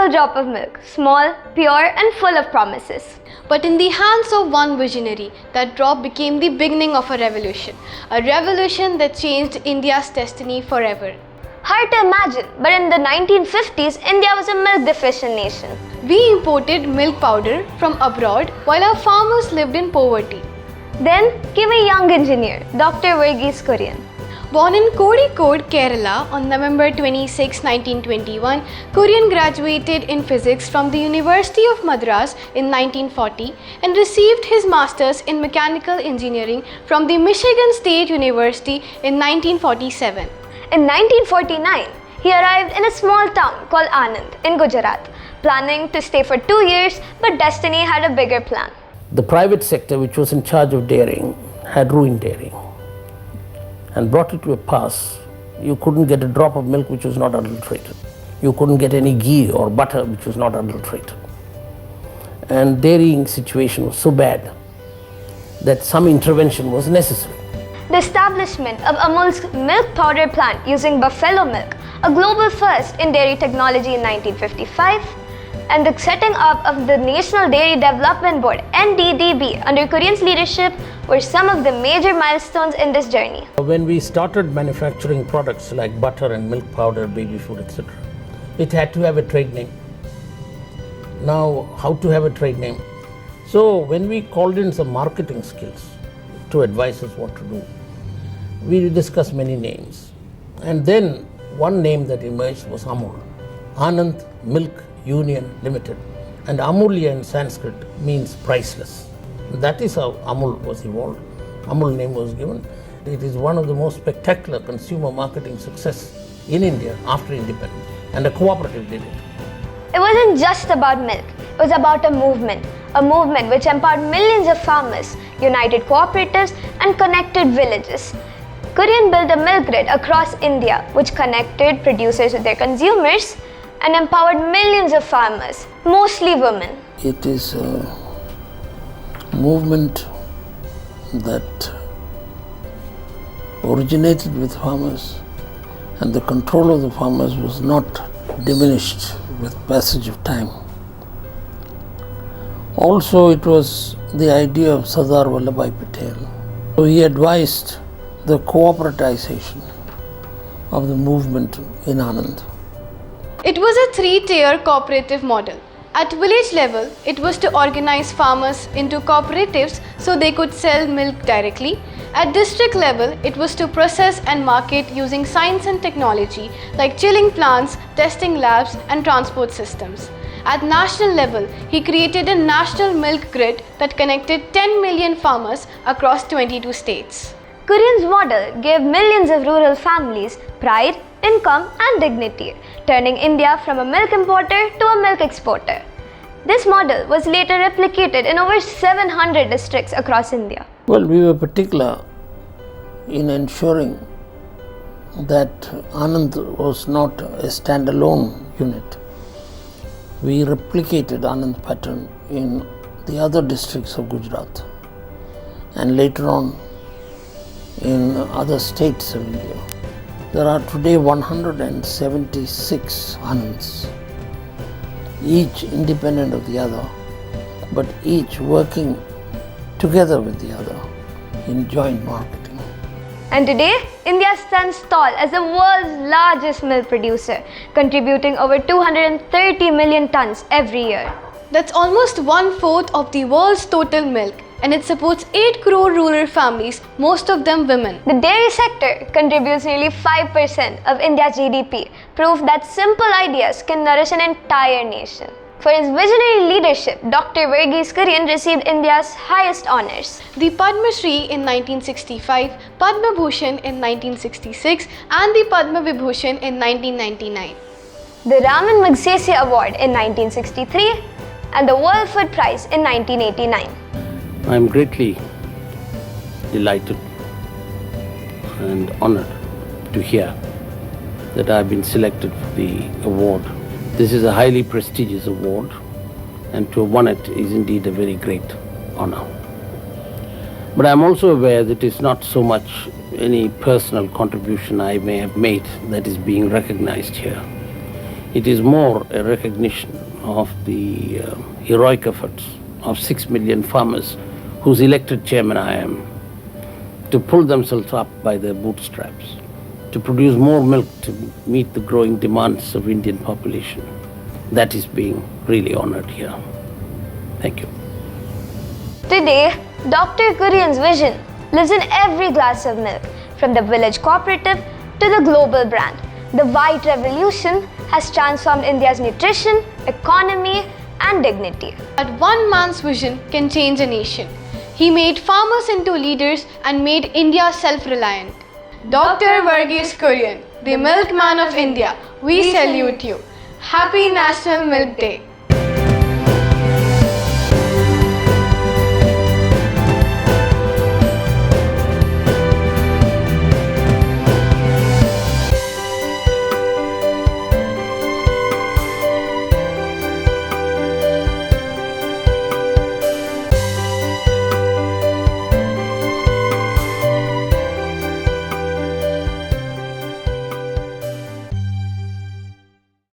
single drop of milk, small, pure, and full of promises. But in the hands of one visionary, that drop became the beginning of a revolution that changed India's destiny forever. Hard to imagine, but in the 1950s, India was a milk deficient nation. We imported milk powder from abroad while our farmers lived in poverty. Then came a young engineer, Dr.Varghese Kurien. Born in Kozhikode, Kerala on November 26, 1921, Kurien graduated in physics from the University of Madras in 1940 and received his master's in mechanical engineering from the Michigan State University in 1947. In 1949, he arrived in a small town called Anand in Gujarat, planning to stay for 2 years, but destiny had a bigger plan. The private sector, which was in charge of dairying, had ruined dairying and brought it to a pass. You couldn't get a drop of milk which was not adulterated. You couldn't get any ghee or butter which was not adulterated. And dairying situation was so bad that some intervention was necessary. The establishment of Amul's milk powder plant using buffalo milk, a global first in dairy technology in 1955, and the setting up of the National Dairy Development Board (NDDB) under Kurien's leadership were some of the major milestones in this journey. When we started manufacturing products like butter and milk powder, baby food, etc., it had to have a trade name. Now, how to have a trade name? So, when we called in some marketing skills to advise us what to do, we discussed many names. And then one name that emerged was Amul, Anand Milk Union Limited. And Amulya in Sanskrit means priceless. That is how Amul was evolved. Amul name was given. It is one of the most spectacular consumer marketing success in India after independence. And a cooperative did it. It wasn't just about milk. It was about a movement which empowered millions of farmers, united cooperatives, and connected villages. Kurien built a milk grid across India which connected producers with their consumers and empowered millions of farmers, mostly women. It is a movement that originated with farmers, and the control of the farmers was not diminished with passage of time. Also, it was the idea of Sardar Vallabhbhai Patel. So he advised the cooperativization of the movement in Anand. It was a three-tier cooperative model. At village level, it was to organize farmers into cooperatives so they could sell milk directly. At district level, it was to process and market using science and technology like chilling plants, testing labs, and transport systems. At national level, he created a national milk grid that connected 10 million farmers across 22 states. Kurien's model gave millions of rural families pride, income, and dignity, turning India from a milk importer to a milk exporter. This model was later replicated in over 700 districts across India. Well, we were particular in ensuring that Anand was not a standalone unit. We replicated Anand pattern in the other districts of Gujarat and later on in other states of India. There are today 176 Anands, each independent of the other, but each working together with the other in joint marketing. And today, India stands tall as the world's largest milk producer, contributing over 230 million tons every year. That's almost 1/4 of the world's total milk, and it supports 8 crore rural families, most of them women. The dairy sector contributes nearly 5% of India's GDP, proof that simple ideas can nourish an entire nation. For his visionary leadership, Dr. Varghese Kurien received India's highest honors. The Padma Shri in 1965, Padma Bhushan in 1966, and the Padma Vibhushan in 1999. The Raman Magsaysay Award in 1963 and the World Food Prize in 1989. I am greatly delighted and honored to hear that I have been selected for the award. This is a highly prestigious award, and to have won it is indeed a very great honor. But I am also aware that it is not so much any personal contribution I may have made that is being recognized here. It is more a recognition of the heroic efforts of 6 million farmers whose elected chairman I am, to pull themselves up by their bootstraps, to produce more milk to meet the growing demands of Indian population. That is being really honored here. Thank you. Today, Dr. Kurien's vision lives in every glass of milk, from the village cooperative to the global brand. The white revolution has transformed India's nutrition, economy, and dignity. But one man's vision can change a nation. He made farmers into leaders and made India self-reliant. Dr. Varghese Kurien, the milkman of India, we salute you. Happy National Milk Day.